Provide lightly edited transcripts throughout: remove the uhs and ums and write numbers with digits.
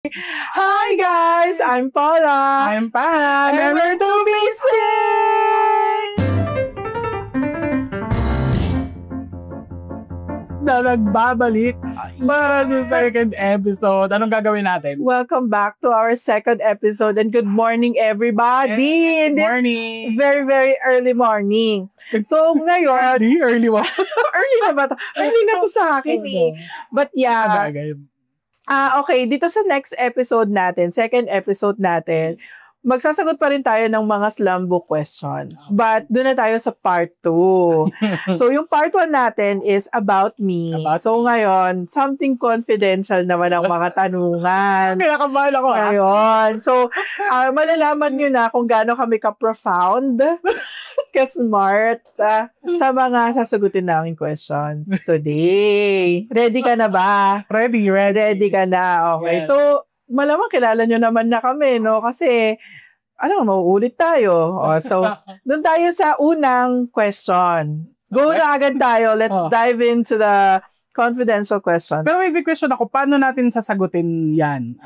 Hi guys, I'm Paula. I'm Pam. Never to be sick! Na nagbabalik para sa second episode. Anong gagawin natin? Welcome back to our second episode and good morning everybody. Good morning. Very, very early morning. So ngayon, Early one. early na ba to? Early na to sa akin eh. But yeah, okay, dito sa next episode natin, second episode natin, magsasagot pa rin tayo ng mga slam book questions. But doon na tayo sa part 2. So yung part 1 natin is about me. Ngayon, something confidential naman ang mga tanungan. Kinakabahan ako. Ayun. So, malalaman nyo na kung gaano kami ka-profound, ka-smart sa mga sasagutin namin questions today. Ready ka na ba? Ready. Ready ka na. Okay. Yes. So, malamang kilala nyo naman na kami, no? Kasi, mauulit tayo. So, doon tayo sa unang question. Go na agad tayo. Let's dive into the confidential questions. Pero may big question ako, paano natin sasagutin yan?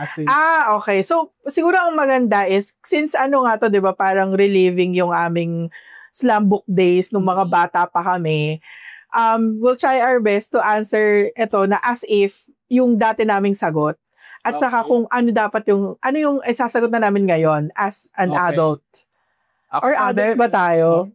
Okay. So, siguro ang maganda is, since to, di ba, parang reliving yung aming slam book days nung mga bata pa kami, we'll try our best to answer ito na as if yung dati naming sagot. At saka kung ano yung isasagot na namin ngayon as an adult. Or adult ba tayo?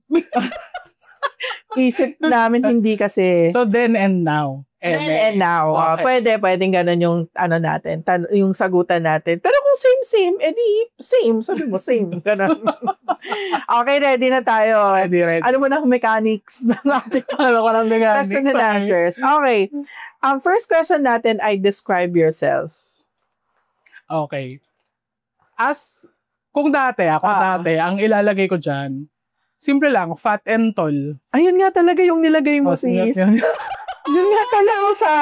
Isip namin hindi kasi. So then and now. Then and now. Okay. Pwedeng ganun yung natin, yung sagutan natin. Pero kung same, edi same. Sabi mo, same. Ganun. Okay, ready na tayo. Ready. Ano mo na mechanics ng ating question and answers. Okay. First question natin ay describe yourself. Okay. Kung dati, ang ilalagay ko dyan, simple lang, fat and tall. Ayun nga talaga yung nilagay mo, sis. Yun nga talaga siya.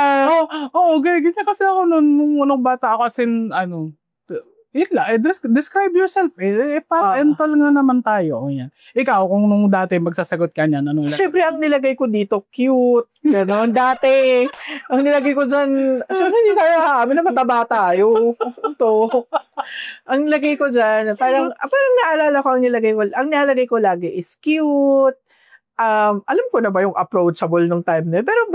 Ganyan kasi ako nung bata ako kasi, describe yourself. Fat and tall nga naman tayo. Yan. Ikaw, kung nung dati magsasagot ka niyan, Siyempre, ang nilagay ko dito, cute. Ganon. Dati, ang nilagay ko dyan, siyempre, hindi tayo amin na mataba tayo. Ito. Ang nilagay ko dyan, parang naalala ko, ang nilagay ko lagi is cute. Alam ko na ba yung approachable nung time na pero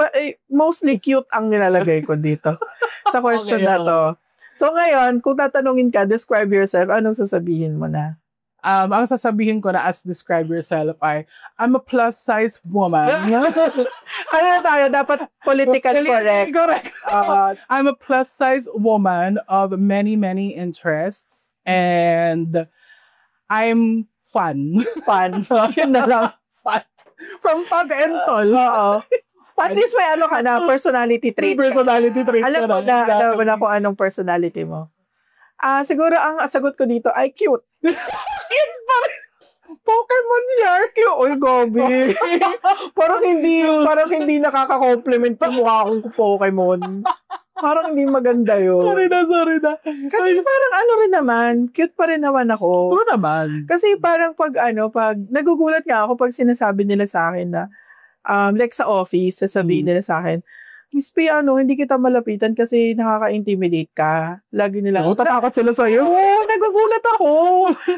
mostly cute ang nilalagay ko dito sa question na to. So ngayon, kung tatanungin ka, describe yourself, anong sasabihin mo na? Ang sasabihin ko na as describe yourself ay, I'm a plus size woman. Ano na tayo? Dapat political correct. Correct. I'm a plus size woman of many, many interests and I'm fun. Fun. Yun na lang. Fun. From fat and tall. Oo. At least may personality trait. Personality trait. Alam mo na kung anong personality mo. Siguro ang sagot ko dito ay cute. Cute pa rin. Pokemon year. Cute. Uy, gobi. parang hindi nakaka-compliment yung mukha akong Pokemon. Parang hindi maganda yun. Sorry na. Kasi parang rin naman, cute pa rin naman ako. True naman. Kasi parang pag nagugulat nga ako pag sinasabi nila sa akin na, like sa office, sasabihin nila sa akin, Miss P, hindi kita malapitan kasi nakaka-intimidate ka. Lagi nila. Tatakot sila sa'yo. Nagugulat ako.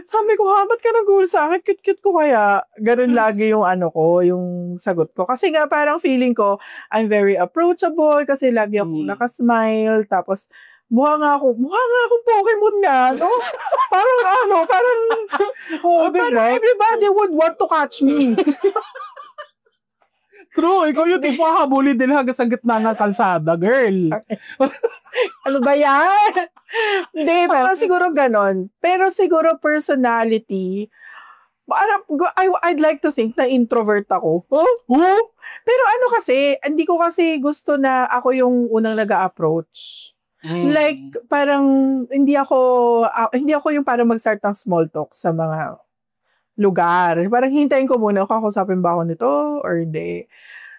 Sabi ko, ba't ka nagugulat sa akin? Cute ko kaya. Ganun lagi yung yung sagot ko. Kasi nga parang feeling ko, I'm very approachable kasi lagi ako nakasmile. Tapos, mukha nga akong Pokemon nga, no? parang everybody would want to catch me. True, ikaw yung tipo habulin din hanggang sa gitna ng kalsada, girl. Ano ba yan? Hindi, pero siguro ganon. Pero siguro personality, I'd like to think na introvert ako. Pero kasi, hindi ko kasi gusto na ako yung unang nag-a-approach. Like, parang hindi ako yung parang mag-start ng small talk sa mga lugar. Parang hintayin ko muna, kakausapin ba ako nito or hindi.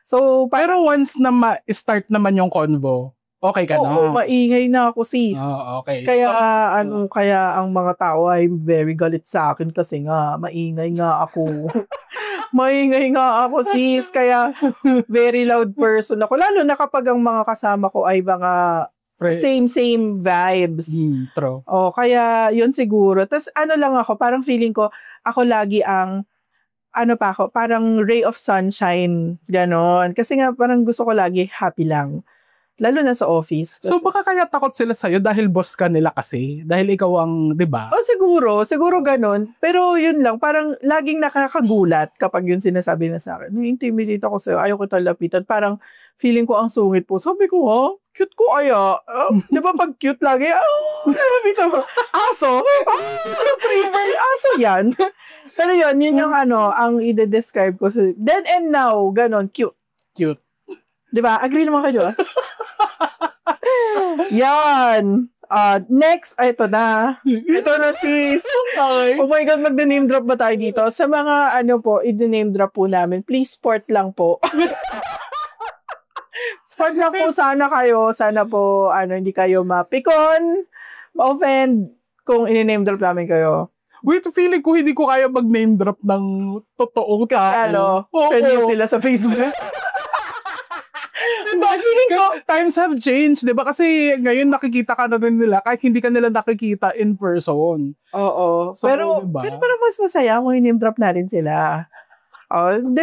So, pero once na ma-start naman yung convo, okay ka na? Oo, maingay na ako, sis. Okay. Kaya, kaya ang mga tao ay very galit sa akin kasi nga, maingay nga ako. Maingay nga ako, sis. Kaya, very loud person ako. Lalo na kapag ang mga kasama ko ay mga same vibes. True. Kaya yun siguro. Tapos lang ako, parang feeling ko, ako lagi ang, parang ray of sunshine, ganon. Kasi nga parang gusto ko lagi happy lang. Lalo na sa office. So baka kaya takot sila sa'yo dahil boss ka nila kasi? Dahil ikaw ang, di ba? Siguro ganon. Pero yun lang, parang laging nakakagulat kapag yun sinasabi na sa akin. Intimidate ako sa'yo, ayaw ko talapitan. Parang feeling ko ang sungit po. Sabi ko, cute ko kaya. Di ba pag cute lagi, nalapitan mo. Aso? Retriever? Aso yan. Pero yun yung ang i-describe ko. Then and now, ganon, cute. Cute. Di ba? Agree naman kayo. Yan. Next, ito na. Ito na sis. Okay. Oh my God, mag-name drop ba tayo dito? Sa mga i-name drop po namin, please sport lang po. Sport lang po sana kayo. Sana po, hindi kayo mapikon, ma-offend kung i-name drop namin kayo. Wait, feeling ko hindi ko kaya mag-name drop ng totoong tao. Pwede sila sa Facebook. Times have changed, di ba? Kasi ngayon nakikita ka na rin nila kahit hindi ka nila nakikita in person. Oo. So, pero parang mas masaya kung i-name drop natin sila.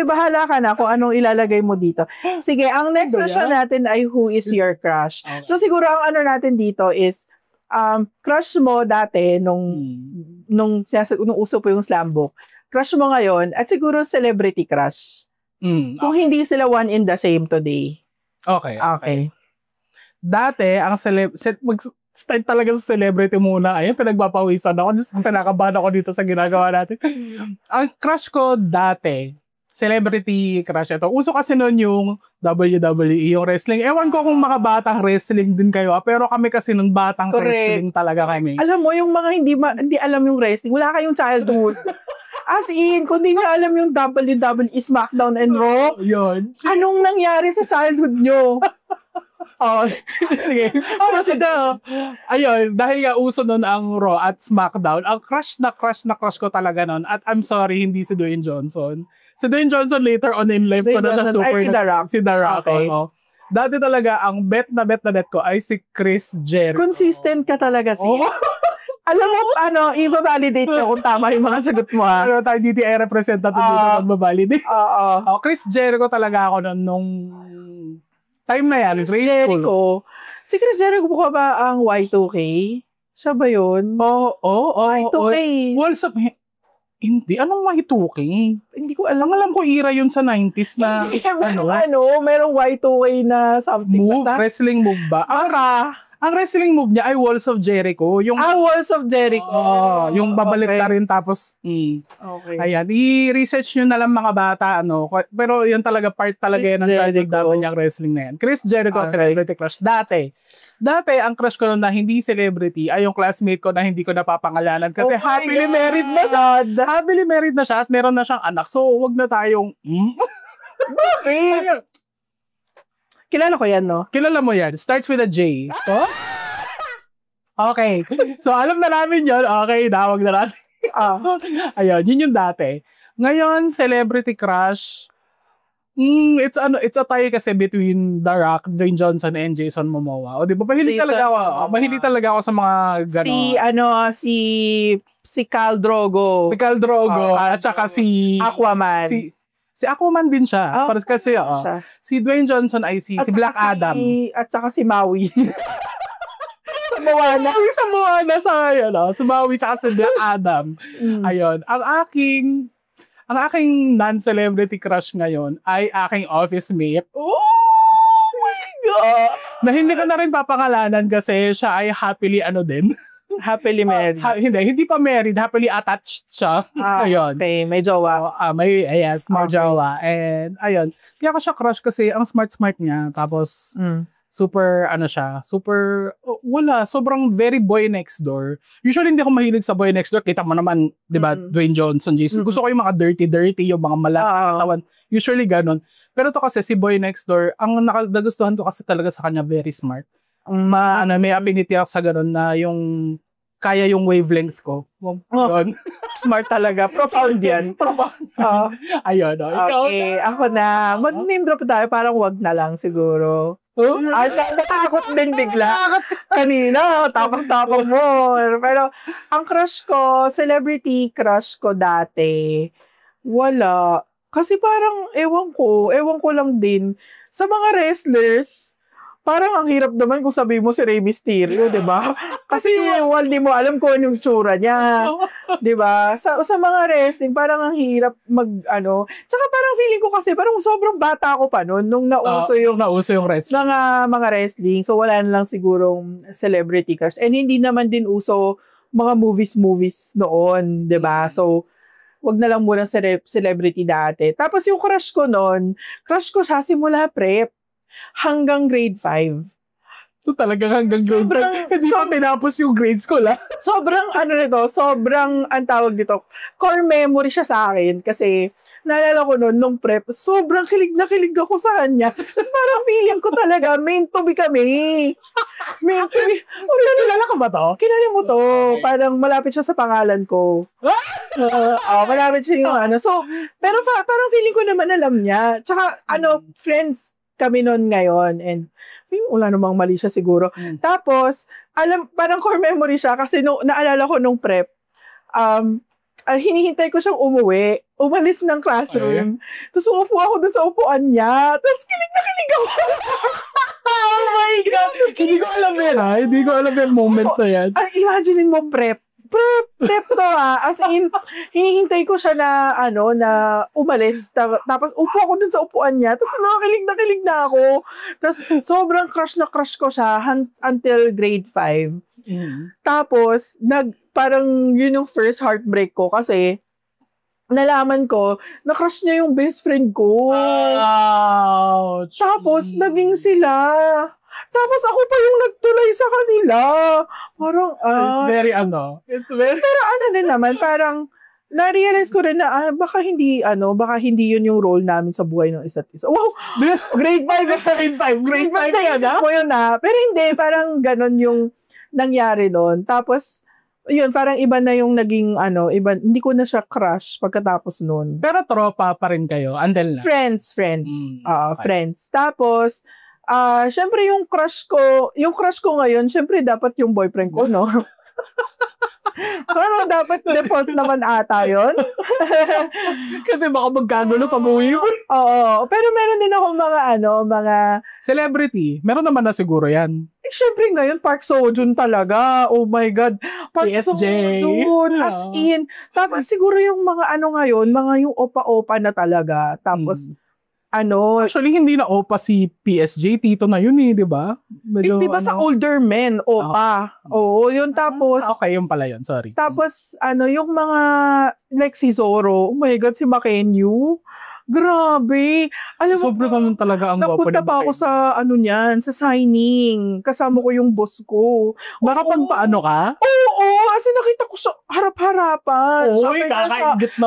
Bahala ka na kung anong ilalagay mo dito. Sige, ang next question natin ay who is your crush? Okay. So siguro ang natin dito is crush mo dati nung uso po yung slam book. Crush mo ngayon at siguro celebrity crush. Kung hindi sila one in the same today. Okay. Dati, mag-start talaga sa celebrity muna. Ayun, pinagpapawisan ako. Pinakabahan ako dito sa ginagawa natin. Ang crush ko dati, celebrity crush ito. Uso kasi noon yung WWE, yung wrestling. Ewan ko kung mga batang wrestling din kayo. Pero kami kasi nung batang wrestling talaga kami. Alam mo, yung mga hindi alam yung wrestling, wala kayong childhood. As in, kung di nyo alam yung WWE, SmackDown and Raw, yun. Anong nangyari sa childhood nyo? Sige. Ayun, dahil nga uso nun ang Raw at SmackDown, ang crush na crush ko talaga nun, at I'm sorry, hindi si Dwayne Johnson. Si Dwayne Johnson later on in life ko na siya super. Si The Rock. Okay. Dati talaga, ang bet na bet ko ay si Chris Jericho. Consistent ka talaga, sis. Alam mo, i-validate ka kung tama yung mga sagot mo, ha? Pero tayo DTI representative dito mag-validate. Chris Jericho talaga ako nung time na yan. Si Chris Jericho po ba ang Y2K? Siya ba yun? Y2K. Walls of... Hindi. Anong Y2K? Hindi ko alam. Alam ko era yun sa 90s na... merong Y2K na something. Move? Wrestling move ba? Ang wrestling move niya ay Walls of Jericho. Walls of Jericho. Yung babalik na rin tapos, Okay. Ayan, i-research nyo na lang mga bata, Pero yun talaga, part talaga yan ng childhood dapat niyang wrestling na yan. Chris Jericho, celebrity crush. Dati, ang crush ko na hindi celebrity ay yung classmate ko na hindi ko napapangalanan kasi happily married na siya. Happily married na siya at meron na siyang anak. So, wag na tayong, Bakit? Kilala ko yan, no? Kilala mo yan. Starts with a J. So? Okay. So, alam na namin yun. Okay, wag na natin. Ayun, yun yung dati. Ngayon, celebrity crush. It's a tie kasi between The Rock, Dwayne Johnson, and Jason Momoa. O, di ba? Mahilig talaga ako sa mga gano'n. Si Khal Drogo. At saka si Aquaman. Si Aquaman din siya. Para kasi, si Dwayne Johnson ay si Black Adam. At saka si Maui. Sa Moana siya ngayon. Si Maui tsaka si Black Adam. Ayun. Ang aking non-celebrity crush ngayon ay aking office mate. Oh my God! Na hindi ko na rin papangalanan kasi siya ay happily din. Happily married. Hindi pa married. Happily attached siya. Ayun. Okay, may jowa. So, may jowa. And ayun. Kaya ko siya crush kasi ang smart niya. Tapos, super, sobrang very boy next door. Usually, hindi ako mahilig sa boy next door. Kita mo naman, di ba, Dwayne Johnson, Jason. Gusto ko yung mga dirty, yung mga malakatawan. Usually, ganun. Pero to kasi, si boy next door, ang nagustuhan ko kasi talaga sa kanya, very smart. May affinity ako sa ganun na yung kaya yung wavelength ko. Smart talaga. Profound yan. Ayun. Okay, ako na. Mag-name drop tayo. Parang wag na lang siguro. Natakot din bigla. Kanina, tapang-tapang mo. Pero, ang crush ko, celebrity crush ko dati, wala. Kasi parang, ewan ko lang din. Sa mga wrestlers, parang ang hirap naman kung sabihin mo si Rey Mysterio, di ba? Kasi di mo alam kung anong tsura niya. Di ba? Sa mga wrestling, parang ang hirap Tsaka parang feeling ko kasi, parang sobrang bata ako pa noon, nung nauso yung wrestling. Mga wrestling. So, wala na lang sigurong celebrity crush. And hindi naman din uso mga movies noon, di ba? So, wag na lang muna celebrity dati. Tapos yung crush ko siya simula prep hanggang grade 5. Ito talagang hanggang grade 5. Hindi pa tinapos yung grade school, ha? Sobrang ang tawag dito, core memory siya sa akin kasi naalala ko nung prep, sobrang kilig na kilig ako sa kanya. Tapos parang feeling ko talaga, meant to be kami. Meant to be. Kilala ka ba to? Kilala mo to. Okay. Parang malapit siya sa pangalan ko. Malapit siya yung So, pero parang feeling ko naman alam niya. Tsaka, friends kami noon ngayon and wala namang mali siya siguro. Tapos, parang core memory siya kasi naalala ko nung prep, hinihintay ko siyang umalis ng classroom. Tapos umupo ako dun sa upuan niya. Tapos kilig na kilig ako. Oh my God! Hindi ko alam yan, ha? Hindi ko alam yung moments na yan. Imagine mo prep to as in, hinihintay ko siya na umalis, tapos upo ako dun sa upuan niya, tapos nakilig na ako, tapos sobrang crush ko siya until grade 5. Tapos, parang yun yung first heartbreak ko kasi, nalaman ko, na-crush niya yung best friend ko. Ouch! Tapos, naging sila. Tapos ako pa yung nagtulay sa kanila. Parang, Pero din naman, parang, na-realize ko rin na, baka hindi yun yung role namin sa buhay ng isa't isa. Wow! Grade 5 na yun, ha? Pero hindi, parang ganon yung nangyari doon. Tapos, yun, parang iba na yung naging, hindi ko na siya crush pagkatapos noon. Pero tropa pa rin kayo, until na? Friends. Friends. Tapos, syempre yung crush ko ngayon, syempre dapat yung boyfriend ko, no? Pero dapat default naman ata yun. Kasi baka magkagulo pag uwi mo. Oo, pero meron din ako mga celebrity. Meron naman na siguro yan. Syempre ngayon, Park Seo-joon talaga. Oh my God. Park Seo-joon. As in. Tapos siguro yung mga ngayon, mga yung opa-opa na talaga. Tapos, actually, hindi na opa si PSG. Tito na yun di ba? Di ba sa older men, opa. Oo, yun tapos. Okay, yun pala yun. Sorry. Tapos, yung mga, like si Zoro, oh my God, si Makenyu. Grabe. Alam mo, sobrang naman talaga ang gwapo. Napunta pa ako sa, sa signing. Kasama ko yung boss ko. Baka pagpaano ka? Oo, kasi nakita ko sa harap-harapan.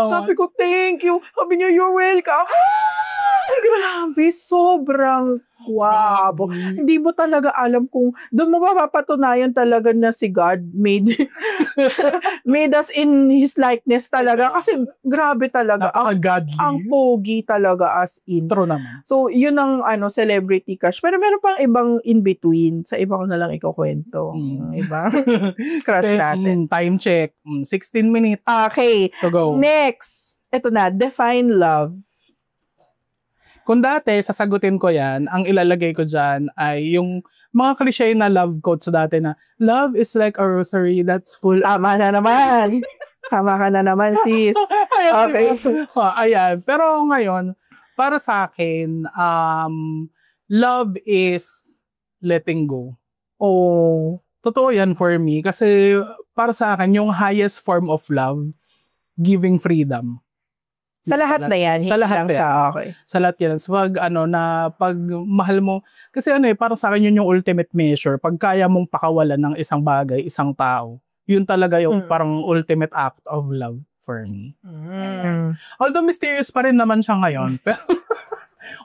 Sabi ko, thank you. Sabi niya, you're welcome. Grabe, sobrang wow. Hindi mo talaga alam kung doon mo mapapatunayan talaga na si God made us in His likeness talaga. Kasi grabe talaga. Ang pogi talaga as in. True naman. So, yun ang celebrity crush. Pero meron pang ibang in-between. Sa iba ko na lang ikukwento. Iba? Crush natin. Time check. 16 minutes. Okay. To go. Next. Ito na. Define love. Kung dati, sasagutin ko yan, ang ilalagay ko dyan ay yung mga cliche na love quotes dati na, love is like a rosary that's full. Tama na naman. Tama ka na naman, sis. Okay. Ayan. Pero ngayon, para sa akin, love is letting go. Oh. Totoo yan for me. Kasi para sa akin, yung highest form of love, giving freedom. Sa lahat na yan. Sa lahat yan. Okay. Sa lahat yan. So, pag mahal mo, kasi parang sa akin yun yung ultimate measure. Pag kaya mong pakawalan ng isang bagay, isang tao, yun talaga yung parang ultimate act of love for me. Although mysterious pa rin naman siya ngayon. Pero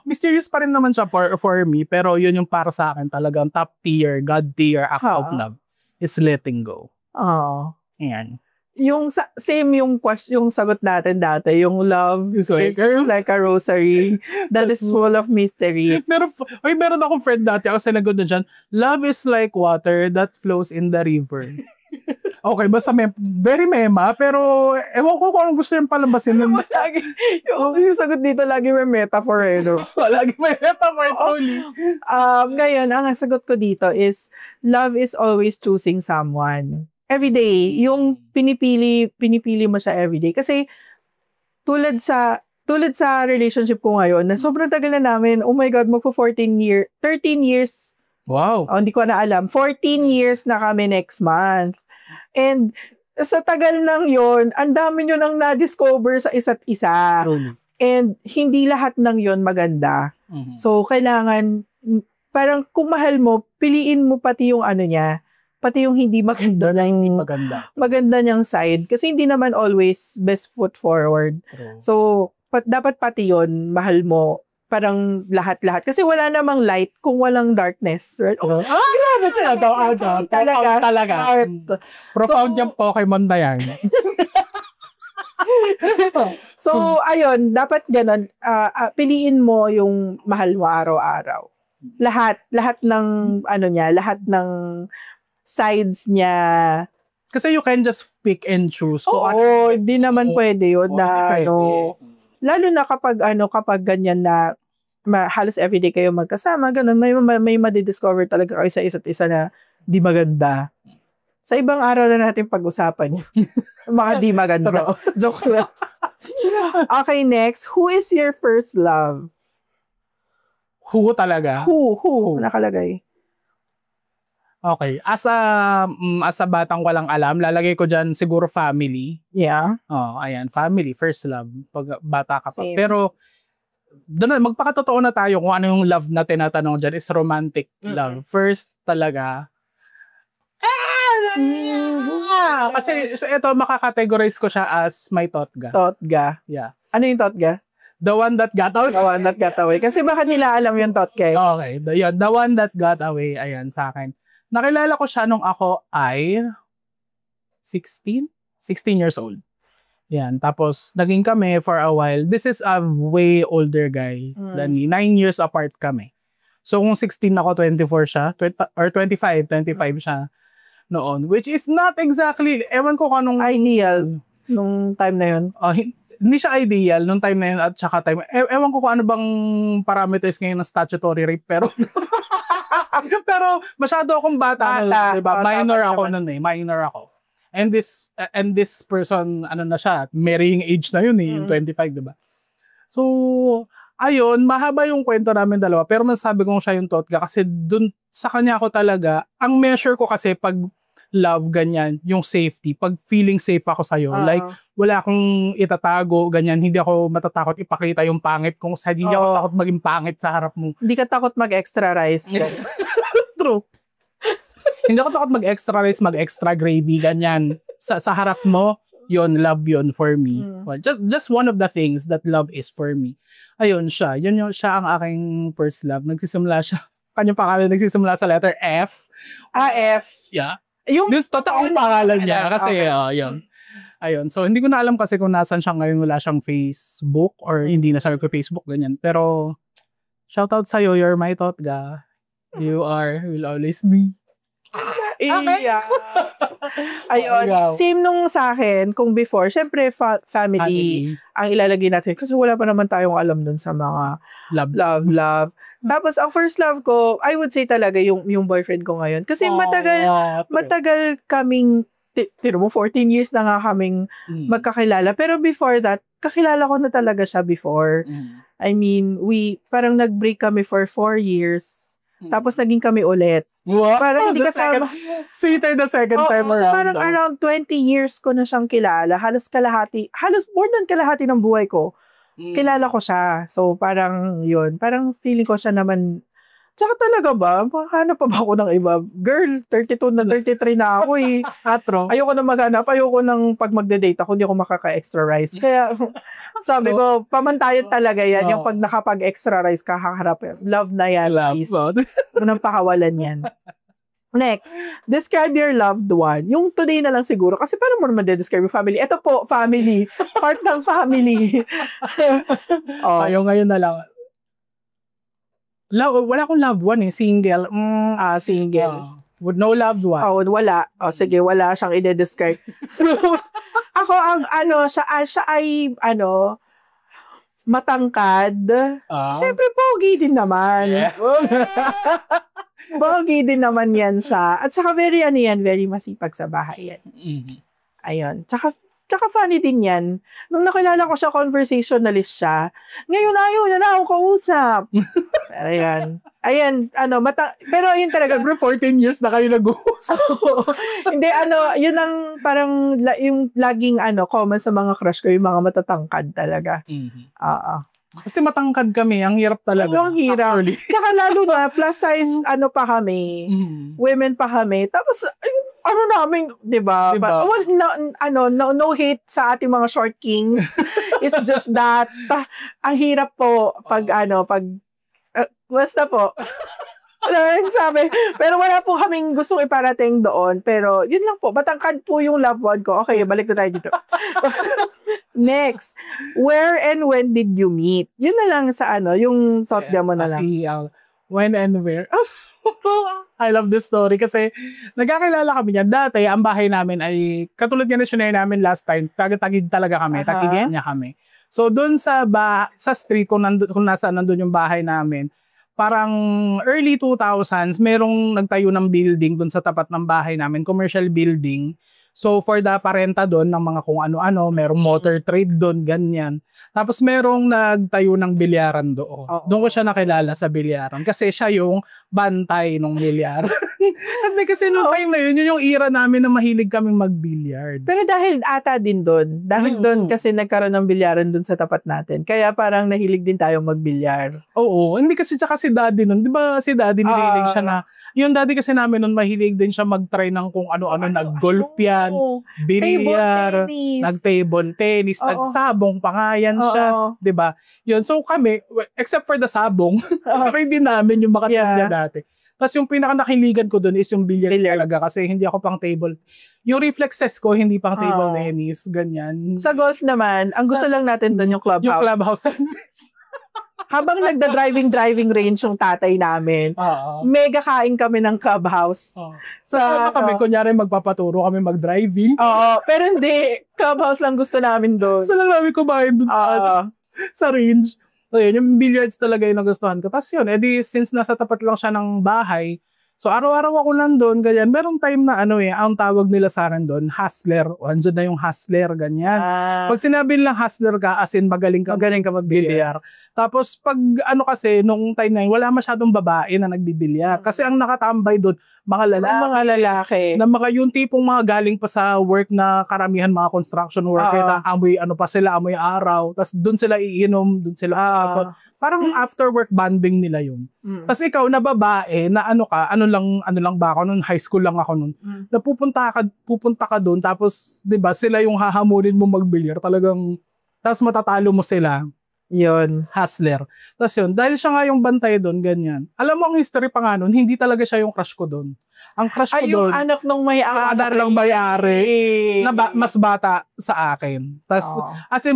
mysterious pa rin naman siya for me. Pero yun yung para sa akin talagang top tier, God tier act of love is letting go. Oh. Ayan. same yung question, yung sagot natin dati, yung love is like a rosary that is full of mysteries. Meron akong friend dati, ako sinagot na dyan, love is like water that flows in the river. Okay, basta very mema, pero ewan ko kung gusto yung palabasin. Yung sagot dito, lagi may metaphor no? Lagi may metaphor, truly. Ngayon, ang sagot ko dito is, love is always choosing someone. Everyday, yung pinipili mo siya everyday. Kasi, tulad sa relationship ko ngayon, na sobrang tagal na namin, oh my God, 13 years. Wow. Hindi ko na alam. 14 years na kami next month. And sa tagal nang yon, ang dami nyo nang na-discover sa isa't isa. Truly. And hindi lahat ng yon maganda. Mm-hmm. So, kailangan, parang kung mahal mo, piliin mo pati yung niya, pati yung hindi maganda niyang side. Kasi hindi naman always best foot forward. True. So, dapat pati yon mahal mo. Parang lahat-lahat. Kasi wala namang light kung walang darkness. Right? Oh, grabe siya. Talaga. Profound yung Pokemon na yan. So, ayun, dapat ganun. Piliin mo yung mahal mo araw-araw. Lahat ng lahat ng sides niya. Kasi you can just pick and choose. Hindi naman pwede yun lalo na kapag ganyan na halos everyday kayo magkasama, ganun, may madidiscover talaga kayo sa isa't isa na di maganda. Sa ibang araw na natin pag-usapan yun. Mga di maganda. Joke lang. Okay, next. Who is your first love? Who talaga? Who? Nakalagay. Okay. As a batang walang alam, lalagay ko dyan siguro family. Yeah. Ayan. Family, first love. Pag bata ka pa. Same. Pero, doon na, magpakatotoo na tayo kung ano yung love na tinatanong dyan is romantic love. First talaga. Kasi ito, makakategorize ko siya as my totga. Totga. Yeah. Ano yung totga? The one that got away. The one that got away. Kasi bakit nila alam yung totga? Okay. The one that got away. Ayan, sa akin. Nakilala ko siya nung ako ay 16 years old. Yan. Tapos, naging kami for a while. This is a way older guy than me. 9 years apart kami. So, kung 16 ako, 24 siya. Or 25 siya noon. Which is not exactly, ewan ko kanong ideal nung time na yun. Hindi siya ideal nung time na yun at saka time. Ewan ko kung ano bang parameters ngayon ng statutory rape. Pero, masyado akong bata. Diba? Minor ako nun eh. Minor ako. And this person, na siya, marrying age na yun eh, yung 25, diba? So, ayun, mahaba yung kwento namin dalawa, pero masasabi kong siya yung totga kasi dun sa kanya ako talaga, ang measure ko kasi pag love, ganyan, yung safety, pag feeling safe ako sa'yo, like, wala akong itatago, ganyan, hindi ako matatakot ipakita yung pangit kung hindi ako takot maging pangit sa harap mo. Hindi ka takot mag-extra rice. True. Hindi ako takot mag-extra rice, mag-extra gravy, ganyan. Sa harap mo, yun, love yun for me. Well, just one of the things that love is for me. Ayun siya. Yun siya ang aking first love. Nagsisimula siya. Kanyang pangalan nagsisimula sa letter F. F. Yeah. Yung totoong pangalan niya. Kasi, yun. Ayun. So, hindi ko na alam kasi kung nasan siya ngayon. Wala siyang Facebook or hindi na siya Facebook, ganyan. Pero, shoutout sa'yo. You're my totga. You will always be. Yeah. Ayun. Same nung sa akin, kung before, syempre family ang ilalagay natin kasi wala pa naman tayong alam dun sa mga love. Tapos ang first love ko, I would say talaga yung boyfriend ko ngayon. Kasi matagal kaming, tino mo, 14 years na nga kaming magkakilala. Pero before that, kakilala ko na talaga siya before. I mean, parang nag-break kami for 4 years. Tapos naging kami ulit. Wow. Parang hindi kasama. Sweeter the second time around. So parang around 20 years ko na siyang kilala. Halos more than kalahati ng buhay ko. Kilala ko siya. So parang yun. Parang feeling ko siya naman. Tsaka talaga ba? Makahanap pa ba ako ng iba? Girl, 32 na 33 na ako eh. Ayoko na maghanap. Ayoko nang pag magde-date ako, hindi ako makaka-extra rice. Kaya sabi ko, pamantayan talaga yan. Yung pag nakapag-extra rice ka, haharap. Love na yan, please. Unang pakawalan yan. Next, describe your loved one. Yung today na lang siguro. Kasi paano mo naman describe yung family? Ito po, family. Part ng family. Ayaw ngayon na lang. Wala akong loved one eh. Single. Single. With no loved one. Wala. Sige, wala siyang i-describe. Ako, siya ay, matangkad. Siyempre, pogi din naman. Yeah. Pogi din naman yan siya. At saka very masipag sa bahay yan. Mm-hmm. Ayun. Tsaka funny din yan. Nung nakilala ko siya, conversationalist siya. Ngayon, ayaw na akong kausap. Ayan, pero yun talaga. Siyempre, 14 years na kayo nag-uusap. Hindi, yun ang parang, yung laging, common sa mga crush ko, yung mga matatangkad talaga. Mm-hmm. Kasi matangkad kami, ang hirap talaga. Ang hirap. Tsaka lalo na, plus size, pa kami, women pa kami. Tapos, namin, di ba? No hate sa ating mga short kings. It's just that, ang hirap po, basta po. Sabi, pero wala po kaming gustong iparating doon. Pero, yun lang po. Matangkad po yung loved one ko. Okay, balik na tayo dito. Next, where and when did you meet? Yun na lang sa yung thought mo na lang. When and where? I love this story kasi nagkakilala kami niyan. Dati, ang bahay namin ay, katulad nga na sinare namin last time, tagid talaga kami, tagigan niya kami. So, doon sa street, kung nasaan nandun yung bahay namin, parang early 2000s, merong nagtayo ng building doon sa tapat ng bahay namin, commercial building. So, for the parenta doon ng mga kung ano-ano, merong motor trade doon, ganyan. Tapos, merong nagtayo ng bilyaran doon. Doon ko siya nakilala sa bilyaran. Kasi siya yung bantay ng bilyaran. At kasi noong time na yun yung era namin na mahilig kaming mag-billiard. Pero dahil ata din doon. Dahil doon kasi nagkaroon ng bilyaran doon sa tapat natin. Kaya parang nahilig din tayo mag-bilyar. Oo. Hindi kasi tsaka si daddy noon. Di ba si daddy nihilig siya na yung daddy kasi namin nun, mahilig din siya mag-try ng kung ano-ano. Nag-golf yan, bilyar, nag-table tennis, nagsabong pa nga yan siya. Diba? Yun. So kami, except for the sabong, try din namin yung makatas niya dati. Tapos yung pinaka-nakiligan ko dun is yung billiard talaga kasi hindi ako pang table. Yung reflexes ko, hindi pang table tennis, ganyan. Sa golf naman, ang gusto lang natin dun yung clubhouse. Yung clubhouse. Habang driving range yung tatay namin, mega kain kami ng clubhouse. Sa kami, kunyari magpapaturo kami mag-driving. Pero hindi, clubhouse lang gusto namin doon. Gusto lang namin kumain doon sa range. So yun, yung billiards talaga yung nagustuhan ko. Tapos yun, since nasa tapat lang siya ng bahay, so araw-araw ako nandun, ganyan. Merong time na ang tawag nila sa akin doon, hustler. O andyan na yung hustler, ganyan. Pag sinabi nilang hustler ka, as in magaling ka mag-bilyar. Tapos pag kasi, nung time na yun, wala masyadong babae na nagbibilyar. Kasi ang nakatambay doon, mga lalaki. Na yung tipong mga galing pa sa work na karamihan mga construction worker, amoy amoy araw. Tapos doon sila iinom, doon sila parang after work bonding nila yun. Tapos ikaw na babae, na ano lang ba ako noon, high school lang ako noon. Na pupunta ka doon, tapos 'di ba sila yung hahamunin mo magbilyar, talagang tapos matatalo mo sila. Yun, hustler. Tapos yun, dahil siya nga yung bantay doon, ganyan. Alam mo ang history pa nga nun, hindi talaga siya yung crush ko doon. Ang crush ko doon, yung anak nung anak lang may-ari na mas bata sa akin. Tapos, as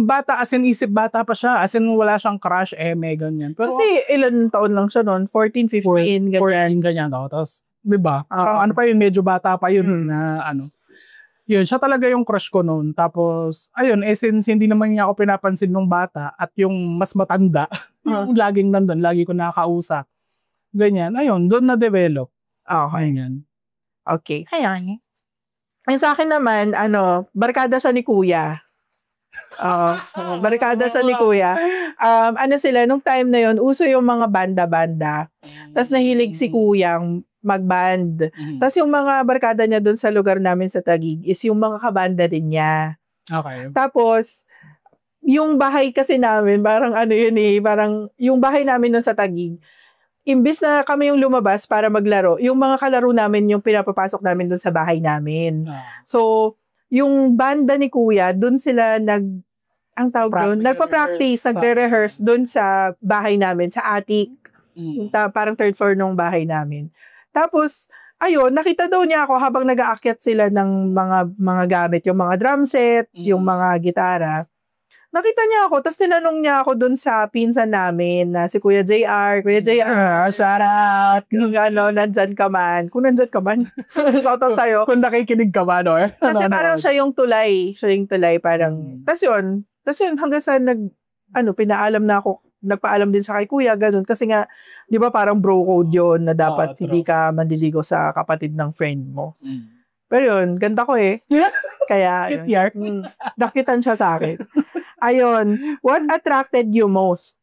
in isip bata pa siya, as in wala siyang crush, ganyan. Pero, kasi ilan taon lang siya noon? 14, 15, ganyan. Ganyan. Tapos, diba? Parang pa yun, medyo bata pa yun na Yun, siya talaga yung crush ko noon. Tapos, ayun, since hindi naman niya ako pinapansin nung bata at yung mas matanda, yung laging nandun, lagi ko nakakausap. Ganyan, ayun, doon na-develop. Okay. Ganyan. Okay. Ayun. Ang sa akin naman, barkada siya ni Kuya. Barkada siya ni Kuya. Sila, nung time na yon uso yung mga banda-banda. Tapos nahilig si Kuyang mag-band. Tapos yung mga barkada niya doon sa lugar namin sa Taguig is yung mga kabanda din niya. Okay. Tapos, yung bahay kasi namin, parang parang yung bahay namin doon sa Taguig, imbis na kami yung lumabas para maglaro, yung mga kalaro namin yung pinapapasok namin doon sa bahay namin. So, yung banda ni Kuya, doon sila nagpa-practice, nagre-rehearse doon sa bahay namin, sa attic. Parang third floor ng bahay namin. Tapos, ayun, nakita daw niya ako habang nag-aakyat sila ng mga gamit, yung mga drum set, yung mga gitara. Nakita niya ako, tapos tinanong niya ako dun sa pinsan namin na si Kuya JR. Kuya JR, shout out! Kung nandyan ka man. Kung nandyan ka man. Shout out sa'yo. Kung nakikinig ka ba, no? Kasi parang siya yung tulay. Siya yung tulay, parang. Tapos yun, hanggang sa pinaalam na ako, nagpaalam din sa kay Kuya, ganun. Kasi nga, di ba parang bro code yun na dapat hindi ka manliligo sa kapatid ng friend mo. Pero yun, ganda ko eh. Kaya, dakitan siya sa akin. Ayun, what attracted you most?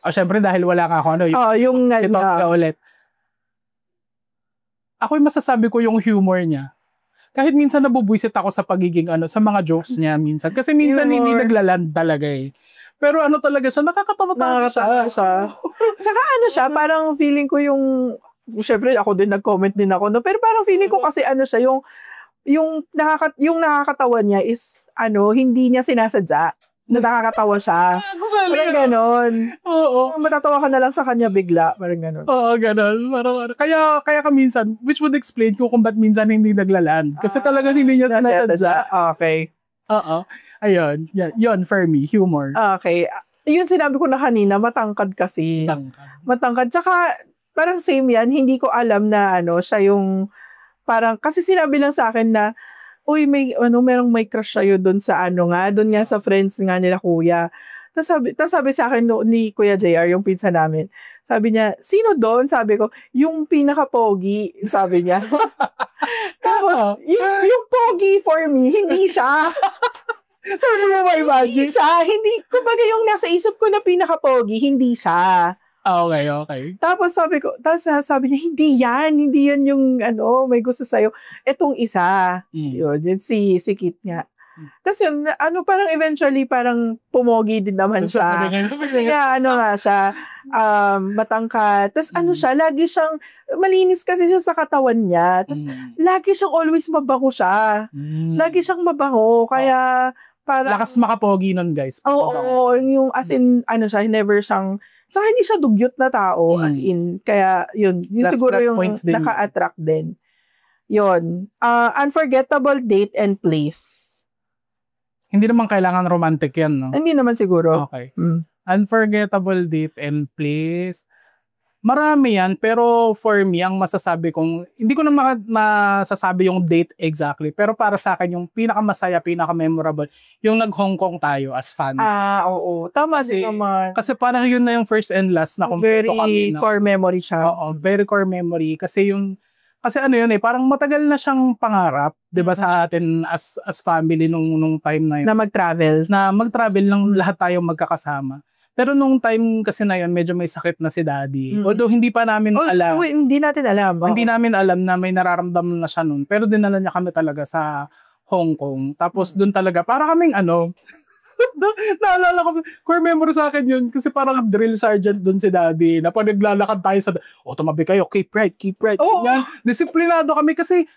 Syempre dahil wala ka ako, yung ka ulit. Ako yung masasabi ko yung humor niya. Kahit minsan nabubwisit ako sa pagiging sa mga jokes niya minsan. Kasi minsan hindi naglaland talaga eh. Pero talaga siya, nakakatawa siya. Saka siya, parang feeling ko yung, syempre ako din nag-comment din ako, no? Pero parang feeling ko kasi siya, yung nakakatawa niya is, hindi niya sinasadya. Nakakatawa siya. Parang ganon. Oo. Matatawa ka na lang sa kanya bigla. Parang ganon. Oo, ganon. Kaya ka minsan, which would explain kung ba't minsan hindi naglaland. Kasi talaga hindi niya sinasadya. Okay. Oo. Ayun. Yun for me, humor. Okay. Yun sinabi ko na kanina, matangkad kasi. Matangkad. Tsaka, parang same yan. Hindi ko alam na siya yung parang, kasi sinabi lang sa akin na, uy, merong may crush sa'yo doon sa doon nga sa friends nga nila kuya. Tapos sabi sa akin ni Kuya JR, yung pinsan namin, sabi niya, sino doon? Sabi ko, yung pinaka-pogi, sabi niya. Tapos, yung pogi for me, hindi siya. Sabi mo ma-imagine? Hindi siya. Kumbaga yung nasa isip ko na pinaka-pogi, hindi siya. Okay. Tapos sabi niya, hindi yan yung may gusto sa'yo. Etong isa. Yun si Kit nga. Tapos yun, parang eventually, parang pumogi din naman siya. Kasi nga, siya, matangkad. Tapos siya, lagi siyang, malinis kasi siya sa katawan niya. Tapos, lagi siyang always mabango siya. Lagi siyang mabango. Kaya, parang, lakas makapogi nun, guys. Oo, yung as in, siya, never siyang, saka hindi siya dugyot na tao, as in. Kaya, yun siguro yung naka-attract din. Yun. Unforgettable date and place. Hindi naman kailangan romantic yan, no? Hindi naman siguro. Okay. Unforgettable date and place. Marami yan, pero for me, ang masasabi kong, hindi ko na masasabi yung date exactly, pero para sa akin, yung pinakamasaya, pinaka-memorable, yung nag-Hong Kong tayo as family. Oo. Tama din naman. Kasi parang yun na yung first and last na kumpleto kami. Very core memory siya. Oo, very core memory. Kasi parang matagal na siyang pangarap, 'di ba, sa atin as family nung time na yun. Na magtravel lang lahat tayo magkakasama. Pero nung time kasi na yun, medyo may sakit na si Daddy. Although hindi pa namin alam. Hindi natin alam. Hindi namin alam na may nararamdaman na siya nun. Pero dinala niya kami talaga sa Hong Kong. Tapos doon talaga, para kaming naalala ko, core memory sa akin yun, kasi parang drill sergeant doon si Daddy, na pag naglalakad tayo tumabi kayo, keep right. Yan. Disiplinado kami kasi,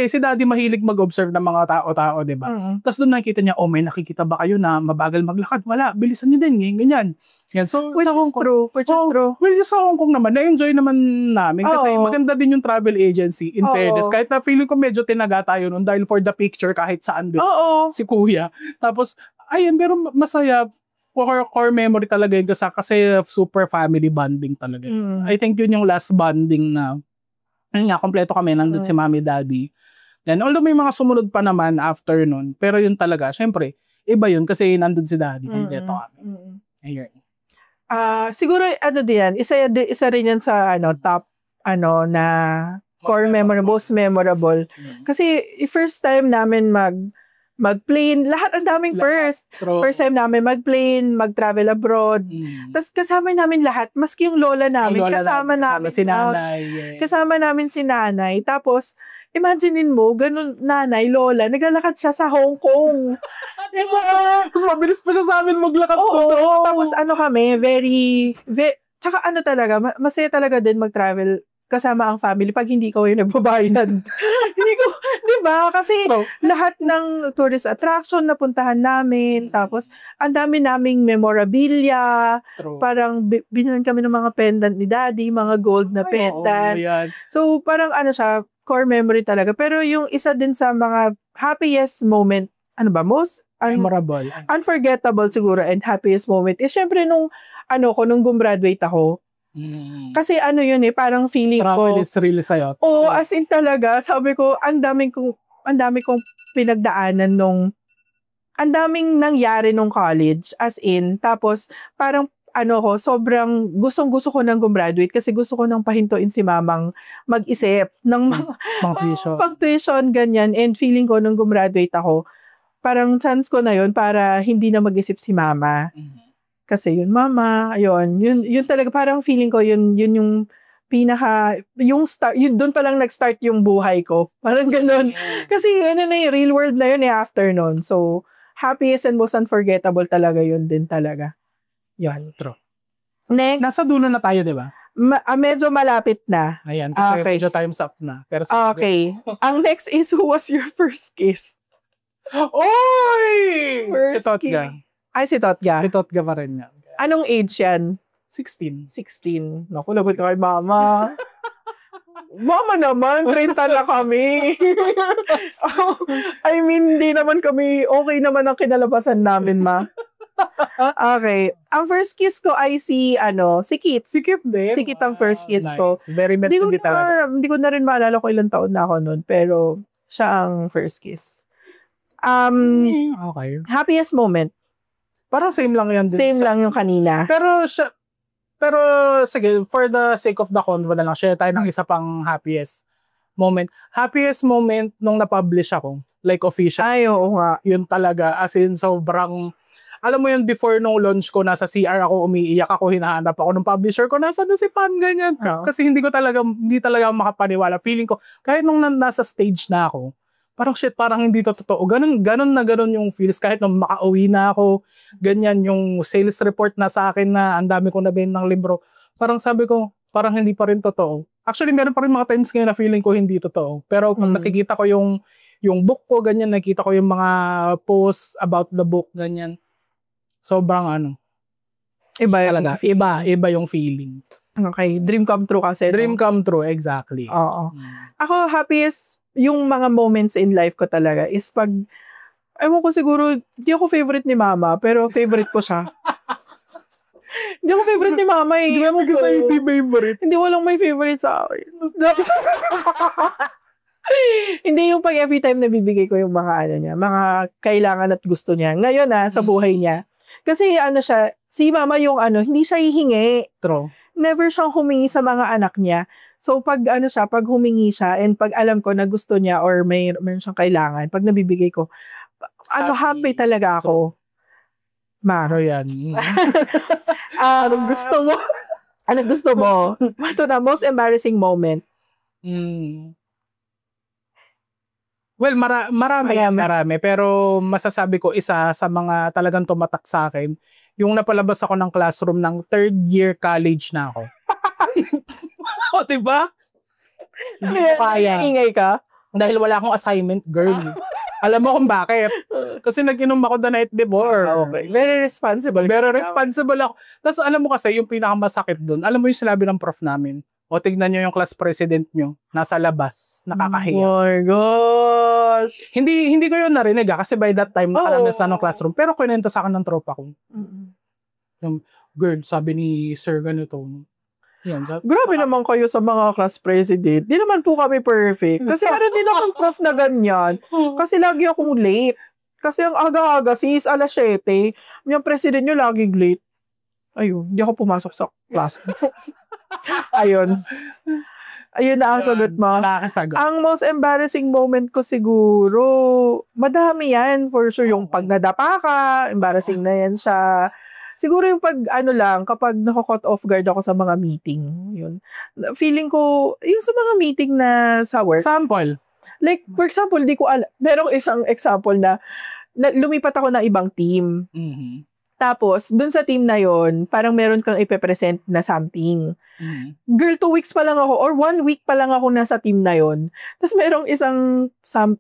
si Daddy mahilig mag-observe ng mga tao-tao, diba? Tapos doon nakikita niya, may nakikita ba kayo na mabagal maglakad? Wala, bilisan niyo din, ganyan. Yan. So, which sa Hong Kong, which is true. Well, sa Hong Kong naman, na-enjoy naman namin kasi maganda din yung travel agency, in fairness. Kahit na feeling ko medyo tinaga tayo nun dahil for the picture kahit saan din. Si Kuya. Tapos, ayun, pero masaya. Core memory talaga yun kasi super family bonding talaga. I think yun yung last bonding na kompleto kami, nandun si Mommy, Daddy. Then, although may mga sumunod pa naman after nun, pero yun talaga, syempre, iba yun kasi nandun si Daddy, kompleto kami. Ayun. Siguro, din yan, isa rin yan sa, top, na core memory, most memorable. Kasi, first time namin mag-plane, lahat ang daming first. First time namin mag-plane, mag-travel abroad. Tapos kasama namin lahat, maski yung lola namin, kasama namin si nanay. Yes. Kasama namin si nanay. Tapos, imaginein mo, ganun nanay, lola, naglalakad siya sa Hong Kong. Diba? Mas mabilis pa siya sa amin maglakad po. Tapos kami, tsaka talaga, masaya talaga din mag-travel kasama ang family pag hindi ko yung nagbabayad. Hindi ko, di Diba? Kasi So, lahat ng tourist attraction na puntahan namin, tapos ang dami naming memorabilia, true. parang binunan kami ng mga pendant ni Daddy, mga gold na pendant. Yan. So parang ano siya, core memory talaga. Pero yung isa din sa mga happiest moment, ano ba, most Memorable. unforgettable siguro and happiest moment is syempre nung nung gumraduate ako. Kasi ano yun parang feeling Struggle ko. is real sa'yo. Oo, as in talaga, sabi ko, ang dami kong pinagdaanan ang daming nangyari nung college, as in, tapos parang sobrang gustong-gusto ko nang gumraduate kasi gusto ko nang pahintuin si mamang mag-isip ng mga pag-tuition, ganyan, and feeling ko nung gumraduate ako, parang chance ko na yun para hindi na mag-isip si mama. Kasi yun, mama, yun talaga, parang feeling ko, yun yung yung start, yun doon pa lang nag-start yung buhay ko. Parang ganun. Kasi real world na yun after nun. So, happiest and most unforgettable talaga yun din talaga. Yun. True. Next. Nasa dulo na tayo, di ba? Medyo malapit na. Ayan, kasi medyo time's up na. Pero okay. Ang next is, who was your first kiss? Oy! First si Totga. Ay, si Totga. Si Totga pa rin yan. Anong age yan? 16. Naku, lagot ka kay mama. Mama naman, 30 na kami. I mean, hindi naman kami, okay naman ang kinalabasan namin, ma. Okay. Ang first kiss ko ay si Kit. Si Kit din. Si Kit ang first kiss ko. Very meant to be talaga. Hindi ko na rin maalala kung ilang taon na ako nun, pero siya ang first kiss. Okay. Happiest moment. Parang same lang yan din. Same lang yung kanina. Pero sige, for the sake of the convo na lang, share tayo ng isa pang happiest moment. Happiest moment nung na-publish ako, like official. Ay, oo nga. Yun talaga, as in sobrang, alam mo yun, before nung launch ko, nasa CR ako, umiiyak ako, hinahanap ako ng publisher ko, nasa na si Pan, ganyan. Oh. Kasi hindi talaga makapaniwala. Feeling ko, kahit nung nasa stage na ako, parang shit, parang hindi to totoo. Ganon yung feels. Kahit nung makauwi na ako, ganyan yung sales report na sa akin na ang dami kong nabenta ng libro. Parang sabi ko, parang hindi pa rin totoo. Actually, meron pa rin mga times ngayon na feeling ko hindi totoo. Pero pag nakikita ko yung book ko, ganyan, nakikita ko yung mga posts about the book, ganyan. Sobrang Iba talaga. Iba yung feeling. Okay. Dream come true kasi. Dream come true, exactly. Oo. Ako, happiest yung mga moments in life ko talaga is pag, ewan ko siguro, hindi ako favorite ni mama, pero favorite ko siya. Hindi ako favorite ni mama eh. Hindi mo kasi hindi favorite. Hindi, walang may favorite sa akin. Hindi yung pag every time nabibigay ko yung mga mga kailangan at gusto niya. Ngayon sa buhay niya. Kasi siya, si mama yung hindi siya hihingi. True. Never siyang humingi sa mga anak niya. So, pag pag humingi siya and pag alam ko na gusto niya or mayroon siyang kailangan, pag nabibigay ko, happy talaga ako. Ma. Pero yan. Anong gusto mo? Anong gusto mo? Ito na, most embarrassing moment. Well, marami. Pero masasabi ko, isa sa mga talagang tumatak sa akin, yung napalabas ako ng classroom ng 3rd year college na ako. O, diba? Hindi ko kaya. Ingay ka? Dahil wala akong assignment, girl. Alam mo kung bakit? Kasi nag-inom ako the night before. Okay. Very responsible. Ako. Tapos alam mo kasi, yung pinakamasakit dun, alam mo yung sinabi ng prof namin, o tignan nyo yung class president nyo, nasa labas, nakakahiya. Oh my gosh! Hindi ko yun narinig kasi by that time, nakalanas na ng classroom. Pero kunento sa akin ng tropa ko. Yung, girl, sabi ni sir ganito, yan, grabe naman kayo sa mga class president. Di naman po kami perfect. Kasi meron din akong prof na ganyan. Kasi lagi akong late. Kasi ang aga-aga, sis, alas 7. Yung president nyo laging late. Ayun, hindi ako pumasok sa class. Ayun na ang sagot mo. Ang most embarrassing moment ko siguro, madami yan. For sure, yung pag nadapa ka, embarrassing na yan siya. Siguro yung pag kapag nako-caught off guard ako sa mga meeting, yun. Feeling ko, yung sa mga meeting na sa work. Sample. Like, for example, di ko alam. Merong isang example na lumipat ako ng ibang team. Tapos, dun sa team na yon, parang meron kang ipepresent na something. Girl, 2 weeks pa lang ako or 1 week pa lang ako nasa team na yon. Tapos merong isang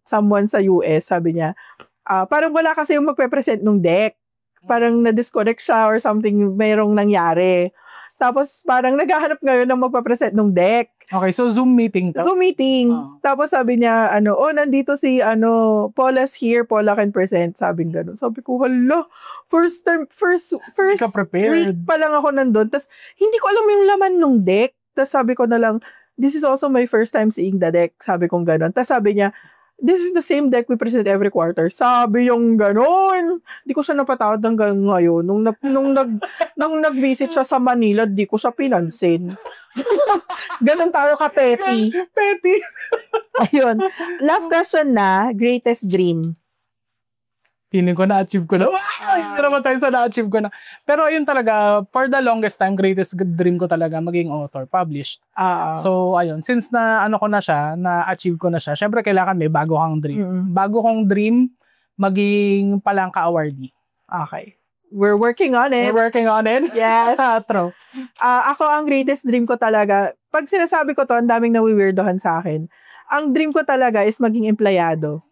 someone sa US, sabi niya, parang wala kasi yung magpe-present nung deck. Parang na-disconnect siya or something, merong nangyari. Tapos parang naghahanap ngayon ng magpapresent ng deck. Okay, so Zoom meeting to? Zoom meeting. Tapos sabi niya, nandito si, Paula's here, Paula can present. Sabi gano'n. Sabi ko, hala, first week pa lang ako nandun. Tapos hindi ko alam yung laman ng deck. Tapos sabi ko na lang, this is also my first time seeing the deck. Sabi ko gano'n. Tapos sabi niya, this is the same deck we present every quarter. Sabi yung gano'n. Di ko siya napatawad hanggang ngayon. Nung nag-visit siya sa Manila, di ko siya pinansin. Ganon tayo ka-petty. Petty. Ayun. Last question na, greatest dream. Feeling ko na-achieve ko na. Hindi naman tayo sa na-achieve ko na. Pero ayun talaga, for the longest time, greatest dream ko talaga maging author, published. So ayun, since na-achieve ko na siya, syempre kailangan may bago kang dream. Bago kong dream, maging Palangka awardee. Okay. We're working on it. Yes. True. Ako, ang greatest dream ko talaga, pag sinasabi ko to, ang daming nawiweirdohan sa akin. Ang dream ko talaga is maging empleyado.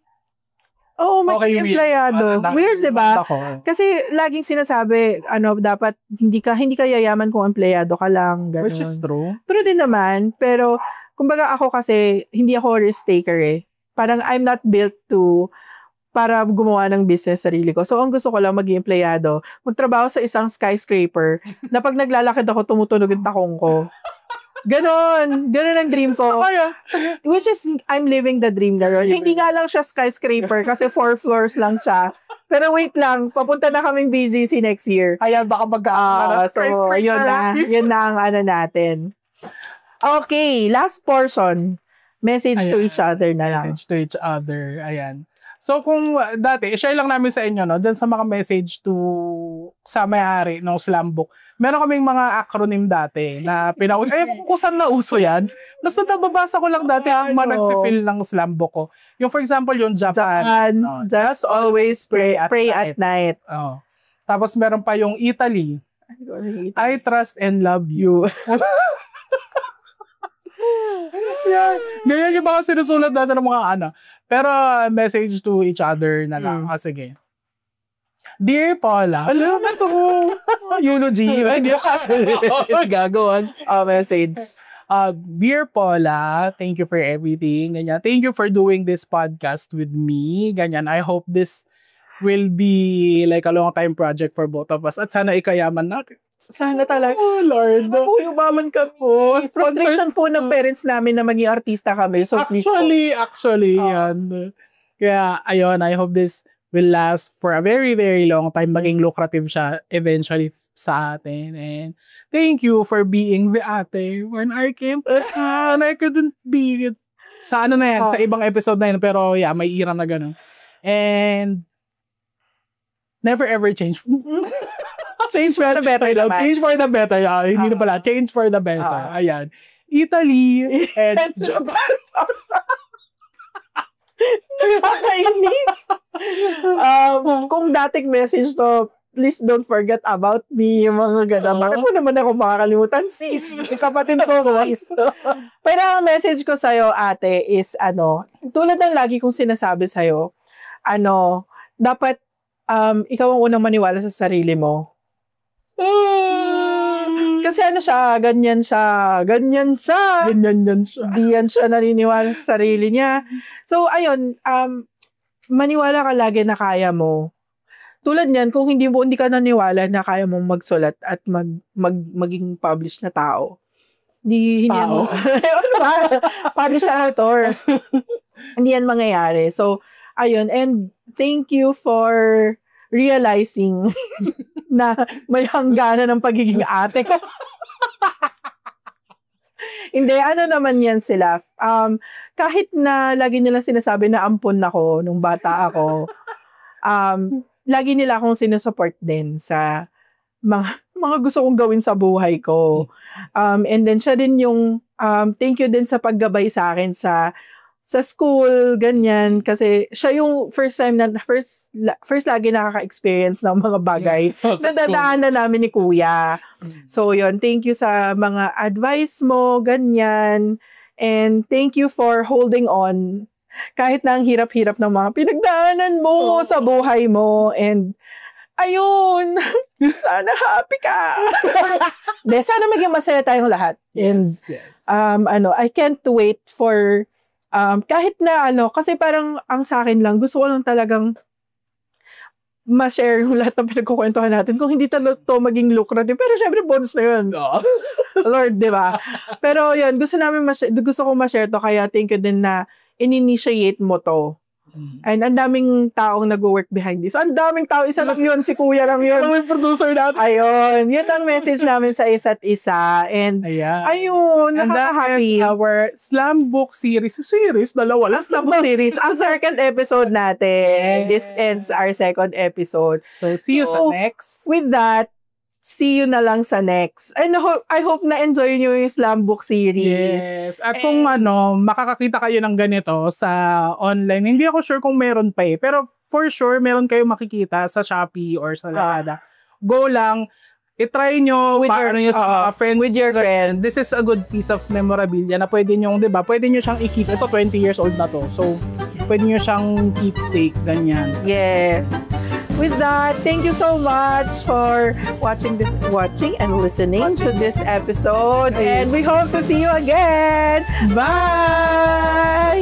Oo, maging empleyado. Weird, diba? Kasi laging sinasabi, dapat hindi ka yayaman kung empleyado ka lang. Ganun. Which is true. True din naman. Pero, kumbaga ako kasi, hindi ako risk taker eh. Parang I'm not built para gumawa ng business sarili ko. So, ang gusto ko lang maging empleyado, magtrabaho sa isang skyscraper na pag naglalakad ako, tumutunog yung takong ko. Ganon ang dream ko. Which is, I'm living the dream na ron. Hindi nga lang siya skyscraper kasi 4 floors lang siya. Pero wait lang, papunta na kaming BGC next year. Ayan, baka so, yun na ang natin. Okay, last portion. Message to each other na lang. Message to each other, ayan. So kung dati, share lang namin sa inyo, dyan sa mga message sa may-ari ng slam book, meron kaming mga acronym dati na kung saan nauso yan. Basta nababasa ko lang dati ang mga nagsifill ng slam book ko. Yung for example, yung Japan. Just always pray at night. Tapos meron pa yung Italy. I trust and love you. Ganyan yung mga sinusulat natin ng mga Pero message to each other na lang. Sige. Dear Paula. Alam na to. Eulogy. Hindi ako gagawin. Message. Dear Paula, thank you for everything. Ganyan. Thank you for doing this podcast with me. Ganyan. I hope this will be like a long time project for both of us. At sana ikayaman natin. Sana talaga. Oh, Lord. Yumaman ka po. Foundation po ng parents namin na maging artista kami. So, actually, yan. Kaya, ayun, I hope this will last for a very, very long time. Maging lucrative siya eventually sa atin. And thank you for being the ate when I came. And I couldn't be sa sa ibang episode na yun. Pero, yeah, may ira na ganun. And never ever change. Change for the better. Change for the better. Hindi na pala. Change for the better. Ayan. Italy and Japan. Nakakainis. Kung dating message to, please don't forget about me. Yung mga ganda. Bakit mo naman ako makakalimutan, sis? Kapatid ko, sis. Pero ang message ko sa'yo, ate, is tulad ng lagi kong sinasabi sa'yo, dapat ikaw ang unang maniwala sa sarili mo. Kasi ganyan siya. Di yan siya naniniwala sa sarili niya. So, ayun, maniwala ka lagi na kaya mo. Tulad niyan, kung hindi ka naniwala na kaya mong magsulat at maging published na tao. Hindi yan. Published na author. Hindi yan mangyayari. So, ayun. And thank you for realizing na may hangganan ng pagiging ate ko. Hindi, naman yan sila. Kahit na lagi nila sinasabi na ampon ako nung bata ako, lagi nila akong sinusupport din sa mga gusto kong gawin sa buhay ko. And then siya din yung, thank you din sa paggabay sa akin sa sa school, ganyan. Kasi siya yung first lagi nakaka-experience ng mga bagay na dadaanan namin ni Kuya. So, yun. Thank you sa mga advice mo, ganyan. And thank you for holding on. Kahit na ang hirap-hirap ng mga pinagdaanan mo sa buhay mo. And, ayun, sana happy ka. Sana maging masaya tayong lahat. And, Yes. I can't wait for kahit na kasi parang ang sa akin lang, gusto ko lang talagang ma-share yung lahat ng pinagkukwentuhan natin. Kung hindi to maging lucrative, pero syempre bonus na yun. Lord, di ba? Pero yun, gusto ko ma-share to, kaya thank you din na in-initiate mo to. And ang daming taong nag-work behind this. Ang daming tao, isa lang yun, si Kuya lang yun. Yung producer natin. Ayun, yun ang message namin sa isa't isa. And ayun, nakaka-happy. And our slam book series. Dalawa lang. Slam book series. Ang second episode natin. This ends our second episode. So, see you sa next. With that, see you na lang sa next. And I hope na-enjoy nyo yung slam book series. Yes. At kung makakakita kayo ng ganito sa online, hindi ako sure kung meron pa eh. Pero for sure, meron kayo makikita sa Shopee or sa Lazada. Go lang, i-try nyo, sa friend, with your friends. This is a good piece of memorabilia na pwede nyo, diba? Pwede nyo siyang i-keep. Ito, 20 years old na to. So, pwede nyo siyang keepsake, ganyan. Yes. With that, thank you so much for watching and listening to this episode. And we hope to see you again. Bye!